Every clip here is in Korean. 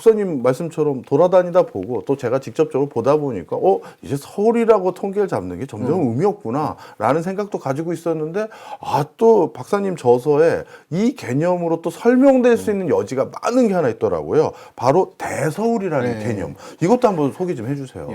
박사님 말씀처럼 돌아다니다 보고 또 제가 직접적으로 보다 보니까 이제 서울이라고 통계를 잡는 게 점점 의미 없구나라는 생각도 가지고 있었는데 또 박사님 저서에 이 개념으로 또 설명될 수 있는 여지가 많은 게 하나 있더라고요. 바로 대서울이라는 개념. 이것도 한번 소개 좀 해주세요.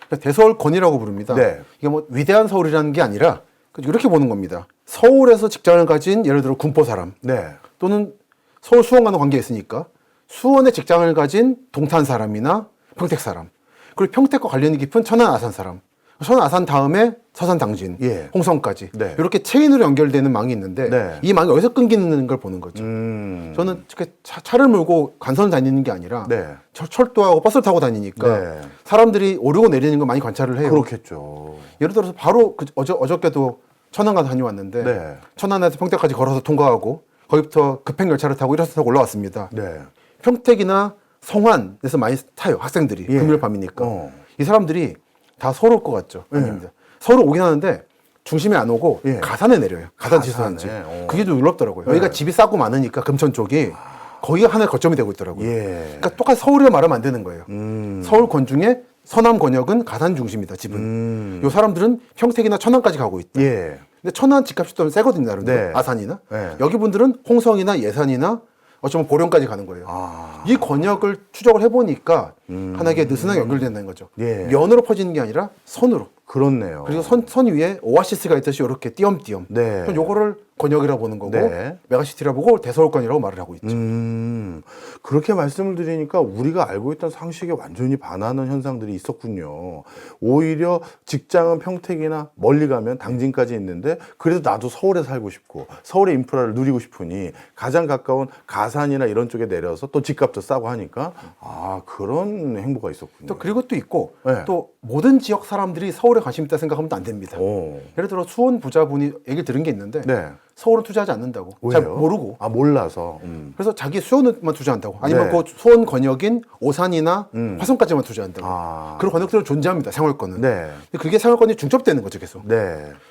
대서울권이라고 부릅니다. 네. 이게 뭐 위대한 서울이라는 게 아니라 이렇게 보는 겁니다. 서울에서 직장을 가진 예를 들어 군포 사람 네. 또는 서울 수원과는 관계가 있으니까 수원에 직장을 가진 동탄 사람이나 평택 사람, 그리고 평택과 관련이 깊은 천안 아산 사람, 천안 아산 다음에 서산 당진, 홍성까지 네. 이렇게 체인으로 연결되는 망이 있는데 네. 이 망이 어디서 끊기는 걸 보는 거죠. 저는 이렇게 차를 몰고 관선을 다니는 게 아니라 철도하고 버스를 타고 다니니까 사람들이 오르고 내리는 걸 많이 관찰을 해요. 그렇겠죠. 예를 들어서 바로 어저께도 천안가 다녀왔는데 천안에서 평택까지 걸어서 통과하고 거기부터 급행 열차를 타고 1호선 타고 올라왔습니다. 평택이나 성안에서 많이 타요, 학생들이. 금요일 밤이니까. 이 사람들이 다 서울 올 것 같죠? 아닙니다. 서울 오긴 하는데 중심에 안 오고 가산에 내려요. 가산 지수단지. 그게 좀 놀랍더라고요. 여기가 집이 싸고 많으니까 금천 쪽이 거기가 하나의 거점이 되고 있더라고요. 그러니까 똑같이 서울이라 말하면 안 되는 거예요. 서울권 중에 서남 권역은 가산 중심이다, 집은. 요 사람들은 평택이나 천안까지 가고 있다. 근데 천안 집값이 좀 세거든요, 나름대로. 아산이나. 여기 분들은 홍성이나 예산이나 어쩌면 보령까지 가는 거예요. 이 권역을 추적을 해보니까 하나의 느슨하게 연결된다는 거죠. 면으로 퍼지는 게 아니라 선으로. 그렇네요. 그리고 선 위에 오아시스가 있듯이 이렇게 띄엄띄엄. 그럼 요거를 권역이라고 보는 거고 메가시티라고 보고 대서울권이라고 말을 하고 있죠. 그렇게 말씀을 드리니까 우리가 알고 있던 상식에 완전히 반하는 현상들이 있었군요. 오히려 직장은 평택이나 멀리 가면 당진까지 있는데 그래도 나도 서울에 살고 싶고 서울의 인프라를 누리고 싶으니 가장 가까운 가산이나 이런 쪽에 내려서 또 집값도 싸고 하니까 그런 행보가 있었군요. 또 그리고 또 있고 또 모든 지역 사람들이 서울에 관심 있다 생각하면 안 됩니다. 예를 들어 수원 부자분이 얘기를 들은 게 있는데 서울은 투자하지 않는다고. 왜요? 잘 모르고. 몰라서. 그래서 자기 수원만 투자한다고. 아니면 그 수원 권역인 오산이나 화성까지만 투자한다고. 그런 권역들은 존재합니다. 생활권은. 근데 그게 생활권이 중첩되는 거죠, 계속.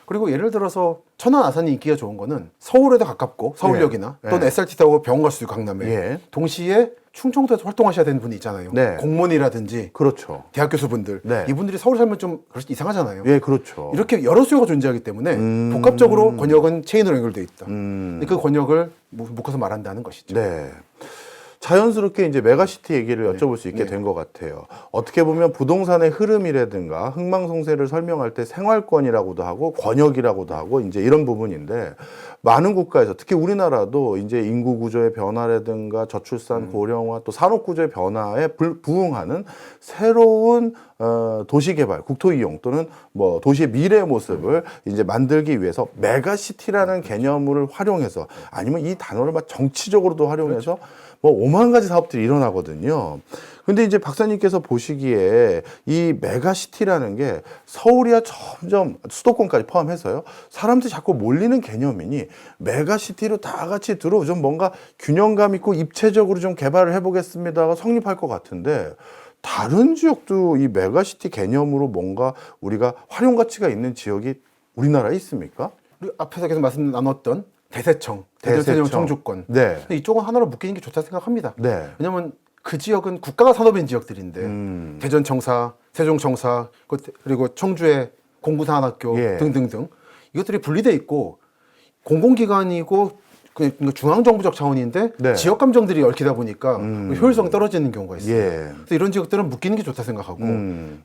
그리고 예를 들어서 천안 아산이 인기가 좋은 거는 서울에도 가깝고 서울역이나 또는 SRT 타고 병원 갈 수 있고 강남에. 동시에 충청도에서 활동하셔야 되는 분이 있잖아요. 공무원이라든지 그렇죠. 대학 교수분들. 이분들이 서울 살면 좀 이상하잖아요. 그렇죠. 이렇게 여러 수요가 존재하기 때문에 복합적으로 권역은 체인으로 연결돼 있다. 근데 그 권역을 묶어서 말한다는 것이죠. 자연스럽게 이제 메가시티 얘기를 여쭤볼 수 있게 된 것 같아요. 어떻게 보면 부동산의 흐름이라든가 흥망성쇠를 설명할 때 생활권이라고도 하고 권역이라고도 하고 이제 이런 부분인데 많은 국가에서 특히 우리나라도 이제 인구 구조의 변화라든가 저출산 고령화 또 산업 구조의 변화에 부응하는 새로운 도시개발, 국토이용 또는 뭐 도시의 미래의 모습을 이제 만들기 위해서 메가시티라는 개념을 활용해서 아니면 이 단어를 막 정치적으로도 활용해서 뭐 5만 가지 사업들이 일어나거든요. 근데 이제 박사님께서 보시기에 이 메가시티라는 게 서울이야 점점 수도권까지 포함해서요. 사람들이 자꾸 몰리는 개념이니 메가시티로 다 같이 좀 뭔가 균형감 있고 입체적으로 좀 개발을 해보겠습니다가 성립할 것 같은데 다른 지역도 이 메가시티 개념으로 뭔가 우리가 활용 가치가 있는 지역이 우리나라에 있습니까? 우리 앞에서 계속 말씀 나눴던 대세청, 대전세종 청주권. 근데 이쪽은 하나로 묶이는 게 좋다 생각합니다. 왜냐하면 그 지역은 국가가 산업인 지역들인데 대전청사, 세종청사, 그리고 청주의 공구산학교 등등등 이것들이 분리돼 있고 공공기관이고 중앙정부적 차원인데 지역 감정들이 얽히다 보니까 효율성이 떨어지는 경우가 있어요. 그래서 이런 지역들은 묶이는 게 좋다 생각하고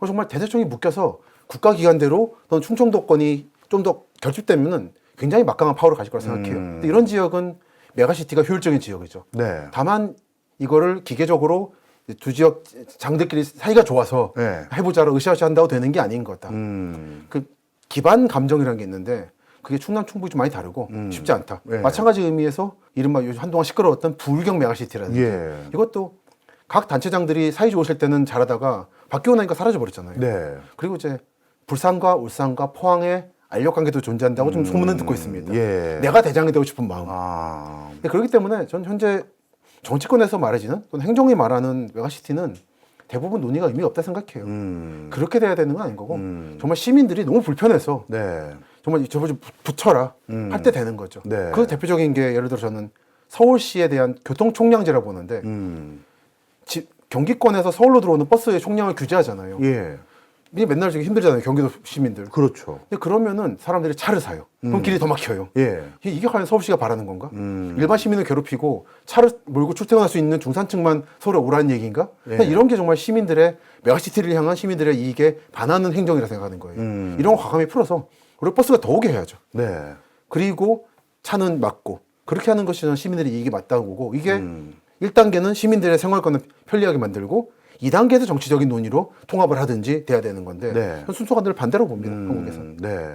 정말 대세청이 묶여서 국가기관대로 또는 충청도권이 좀 더 결집되면은 굉장히 막강한 파워를 가질 거라 생각해요. 근데 이런 지역은 메가시티가 효율적인 지역이죠. 다만 이거를 기계적으로 두 지역 장들끼리 사이가 좋아서 해보자로 으쌰으쌰 한다고 되는 게 아닌 거다. 그 기반 감정이라는 게 있는데 그게 충남 충북이 좀 많이 다르고 쉽지 않다. 마찬가지 의미에서 이른바 요즘 한동안 시끄러웠던 부울경 메가시티라든지 이것도 각 단체장들이 사이 좋으실 때는 잘하다가 바뀌고 나니까 사라져 버렸잖아요. 그리고 이제 부산과 울산과 포항에 알력관계도 존재한다고 좀 소문은 듣고 있습니다. 내가 대장이 되고 싶은 마음. 그렇기 때문에 전 현재 정치권에서 말해지는 또는 행정이 말하는 메가시티는 대부분 논의가 의미가 없다 생각해요. 그렇게 돼야 되는 건 아닌 거고 정말 시민들이 너무 불편해서 정말 저거 좀 붙여라 할 때 되는 거죠. 그 대표적인 게 예를 들어 저는 서울시에 대한 교통총량제라고 보는데 경기권에서 서울로 들어오는 버스의 총량을 규제하잖아요. 예. 이게 맨날 되게 힘들잖아요. 경기도 시민들. 그렇죠. 근데 그러면은 사람들이 차를 사요. 그럼 길이 더 막혀요. 예. 이게 과연 서울시가 바라는 건가? 일반 시민을 괴롭히고 차를 몰고 출퇴근할 수 있는 중산층만 서울에 오라는 얘기인가? 예. 이런 게 정말 시민들의 메가시티를 향한 시민들의 이익에 반하는 행정이라 생각하는 거예요. 이런 거 과감히 풀어서 우리 버스가 더 오게 해야죠. 네. 그리고 차는 막고 그렇게 하는 것이 저는 시민들의 이익이 맞다고 보고 이게 1단계는 시민들의 생활권을 편리하게 만들고 2단계에서 정치적인 논의로 통합을 하든지 돼야 되는 건데 네. 순서가 늘 반대로 봅니다. 한국에서는. 네.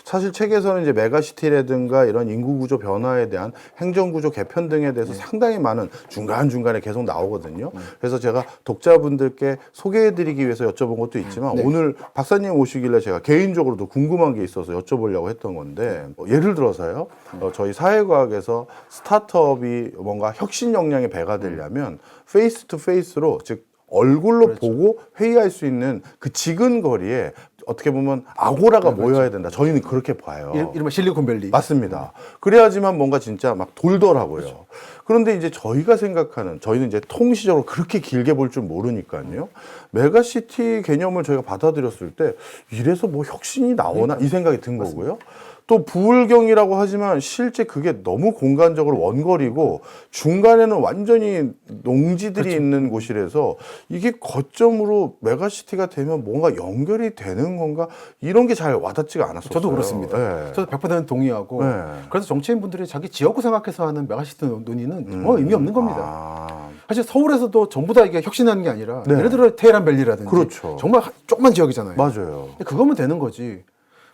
사실 책에서는 이제 메가시티라든가 이런 인구구조 변화에 대한 행정구조 개편 등에 대해서 상당히 많은 중간중간에 계속 나오거든요. 그래서 제가 독자분들께 소개해드리기 위해서 여쭤본 것도 있지만 오늘 박사님 오시길래 제가 개인적으로도 궁금한 게 있어서 여쭤보려고 했던 건데 예를 들어서요. 저희 사회과학에서 스타트업이 뭔가 혁신 역량의 배가 되려면 페이스 투 페이스로 즉 얼굴로 그렇죠. 보고 회의할 수 있는 그 지근 거리에 어떻게 보면 아고라가 모여야 된다. 저희는 그렇게 봐요. 이른바 실리콘밸리. 맞습니다. 그래야지만 뭔가 진짜 막 돌더라고요. 그런데 이제 저희가 생각하는, 저희는 이제 통시적으로 그렇게 길게 볼 줄 모르니까요. 메가시티 개념을 저희가 받아들였을 때 이래서 뭐 혁신이 나오나 이 생각이 든 거고요. 또 부울경이라고 하지만 실제 그게 너무 공간적으로 원거리고 중간에는 완전히 농지들이 있는 곳이라서 이게 거점으로 메가시티가 되면 뭔가 연결이 되는 건가 이런 게 잘 와닿지가 않았어요. 저도 그렇습니다. 네. 저도 100% 동의하고 네. 그래서 정치인분들이 자기 지역구 생각해서 하는 메가시티 논의는 정말 의미 없는 겁니다. 아, 사실 서울에서도 전부 다 이게 혁신하는 게 아니라 네. 예를 들어 테헤란밸리라든지 그렇죠. 정말 조그만 지역이잖아요. 맞아요. 근데 그거면 되는 거지.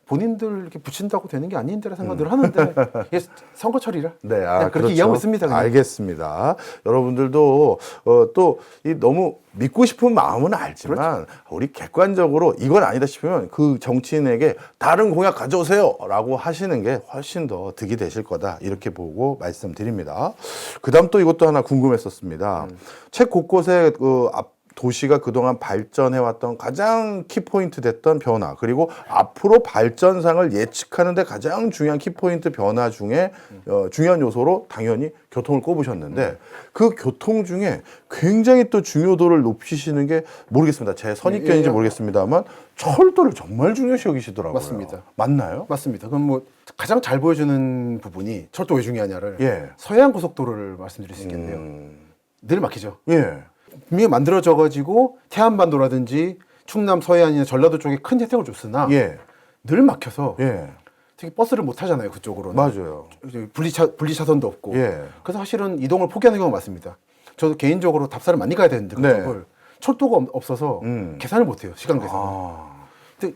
본인들 이렇게 붙인다고 되는 게 아닌데라 생각을 하는데 이게 선거철이라 네, 그렇게 그렇죠. 이해하고 있습니다. 그냥. 알겠습니다. 여러분들도 또 이 너무 믿고 싶은 마음은 알지만 그렇죠. 우리 객관적으로 이건 아니다 싶으면 그 정치인에게 다른 공약 가져오세요라고 하시는 게 훨씬 더 득이 되실 거다 이렇게 보고 말씀드립니다. 그다음 또 이것도 하나 궁금했었습니다. 책 곳곳에 도시가 그동안 발전해왔던 가장 키포인트 됐던 변화 그리고 앞으로 발전상을 예측하는 데 가장 중요한 키포인트 변화 중에 중요한 요소로 당연히 교통을 꼽으셨는데 그 교통 중에 굉장히 또 중요도를 높이시는 게 모르겠습니다. 제 선입견인지 모르겠습니다만 철도를 정말 중요시 여기시더라고요. 맞습니다. 맞나요? 맞습니다. 그럼 뭐 가장 잘 보여주는 부분이 철도 왜 중요하냐를 예. 서해안 고속도로를 말씀드릴 수 있겠는데요. 늘 막히죠. 예. 분명히 만들어져 가지고 태안반도라든지 충남 서해안이나 전라도 쪽에 큰 혜택을 줬으나 예. 늘 막혀서 예. 특히 버스를 못 타잖아요. 그쪽으로는. 맞아요. 분리차선도 없고. 예. 그래서 사실은 이동을 포기하는 경우가 많습니다. 저도 개인적으로 답사를 많이 가야 되는데 그쪽을 철도가 없어서 계산을 못 해요. 시간 계산을. 근데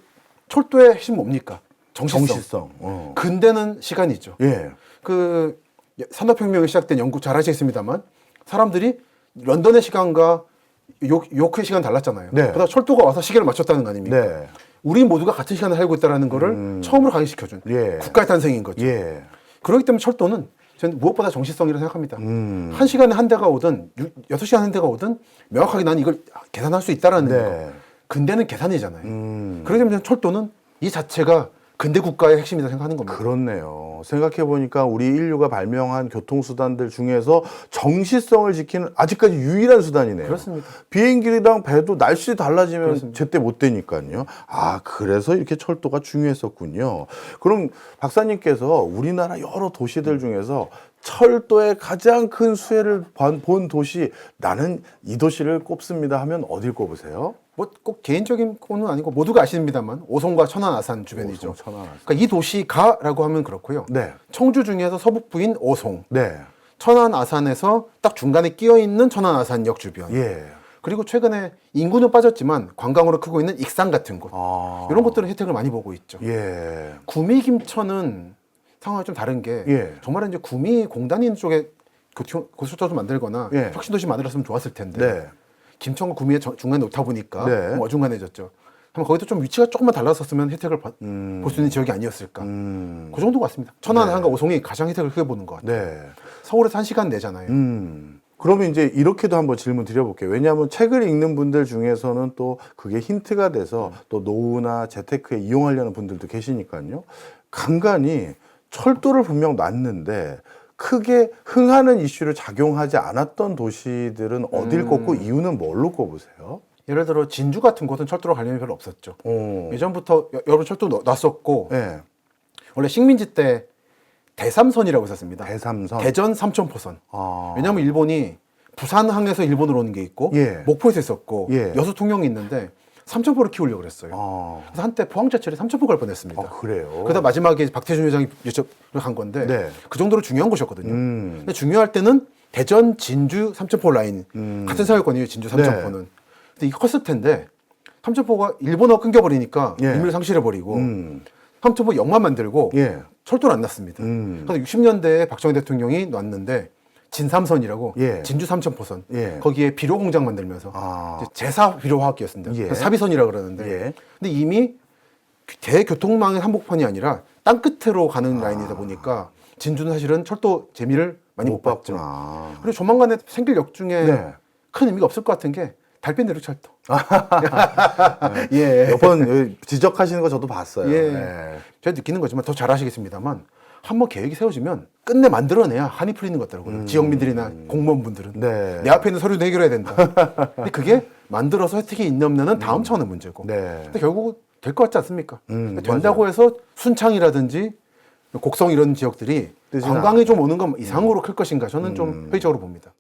철도의 핵심 뭡니까? 정시성. 근대는 시간이죠. 예. 그 산업혁명이 시작된 영국 잘 아시겠습니다만 사람들이 런던의 시간과 요크의 시간 달랐잖아요. 네. 그러다 철도가 와서 시계를 맞췄다는 거 아닙니까? 네. 우리 모두가 같은 시간을 살고 있다는 거를 처음으로 각인시켜준 예. 국가의 탄생인 거죠. 예. 그렇기 때문에 철도는 저는 무엇보다 정시성이라고 생각합니다. 한 시간에 한 대가 오든 6시간 한 대가 오든 명확하게 나는 이걸 계산할 수 있다라는 네. 거. 근대는 계산이잖아요. 그렇기 때문에 철도는 이 자체가 근대 국가의 핵심이라고 생각하는 겁니다. 그렇네요. 생각해보니까 우리 인류가 발명한 교통수단들 중에서 정시성을 지키는 아직까지 유일한 수단이네요. 그렇습니다. 비행기랑 배도 날씨 달라지면 그렇습니다. 제때 못 되니까요. 아, 그래서 이렇게 철도가 중요했었군요. 그럼 박사님께서 우리나라 여러 도시들 중에서 철도의 가장 큰 수혜를 본 도시, 나는 이 도시를 꼽습니다 하면 어딜 꼽으세요? 뭐 꼭 개인적인 거는 아니고 모두가 아십니다만 오송과 천안 아산 주변이죠. 오송, 천안, 아산. 그러니까 이 도시가라고 하면 그렇고요. 네. 청주 중에서 서북부인 오송, 네. 천안 아산에서 딱 중간에 끼어 있는 천안 아산역 주변. 예. 그리고 최근에 인구는 빠졌지만 관광으로 크고 있는 익산 같은 곳. 아. 이런 것들은 혜택을 많이 보고 있죠. 예. 구미 김천은 상황이 좀 다른 게 예. 정말 이제 구미 공단이 있는 쪽에 고속철도 만들거나 예. 혁신도시 만들었으면 좋았을 텐데 네. 김천과 구미의 중간에 놓다 보니까 네. 좀 어중간해졌죠. 그럼 거기도 좀 위치가 조금만 달랐었으면 혜택을 볼 수 있는 지역이 아니었을까. 그 정도 같습니다. 천안, 아산과 오송이 가장 혜택을 크게 보는 것 같아요. 네. 서울에서 1시간 내잖아요. 그러면 이제 이렇게도 한번 질문 드려볼게요. 왜냐하면 책을 읽는 분들 중에서는 또 그게 힌트가 돼서 또 노후나 재테크에 이용하려는 분들도 계시니까요. 간간이 철도를 분명 놨는데 크게 흥하는 이슈를 작용하지 않았던 도시들은 어딜 꼽고 이유는 뭘로 꼽으세요? 예를 들어 진주 같은 곳은 철도로 관련이 별로 없었죠. 예전부터 여러 철도 놨었고 네. 원래 식민지 때 대삼선이라고 있었습니다. 대삼선. 대전 삼천포선. 왜냐하면 일본이 부산항에서 일본으로 오는 게 있고 예. 목포에서 있었고 예. 여수 통영이 있는데 삼천포를 키우려고 그랬어요. 그래서 한때 포항제철이 삼천포 갈 뻔했습니다. 그래요? 그러다 마지막에 박태준 회장이 요청을 간 건데 네. 그 정도로 중요한 곳이었거든요. 근데 중요할 때는 대전, 진주, 삼천포 라인 같은 사회권이에요. 진주, 삼천포는. 네. 근데 이게 컸을 텐데 삼천포가 일본어 끊겨버리니까 예. 의미를 상실해버리고 삼천포 역만 만들고 예. 철도를 안 났습니다. 그래서 60년대에 박정희 대통령이 놨는데 진삼선이라고 예. 진주 삼천포선 예. 거기에 비료 공장 만들면서 이제 제사 비료화학기였습니다. 예. 그래서 사비선이라 그러는데 예. 근데 이미 대교통망의 한복판이 아니라 땅 끝으로 가는 라인이다 보니까 진주는 사실은 철도 재미를 많이 못 봤죠. 그리고 조만간에 생길 역 중에 네. 큰 의미가 없을 것 같은 게 달빛 내륙철도. 예. 몇 번 지적하시는 거 저도 봤어요. 예. 네. 제가 느끼는 거지만 더 잘하시겠습니다만 한번 계획이 세워지면 끝내 만들어내야 한이 풀리는 것 같더라고요. 지역민들이나 공무원분들은. 네. 내 앞에 있는 서류도 해결해야 된다. 근데 그게 만들어서 혜택이 있냐 없냐는 다음 차원의 문제고. 네. 근데 결국 될 것 같지 않습니까? 된다고 해서 순창이라든지 곡성 이런 지역들이 관광이 좀 오는 건 이상으로 클 것인가 저는 좀 회의적으로 봅니다.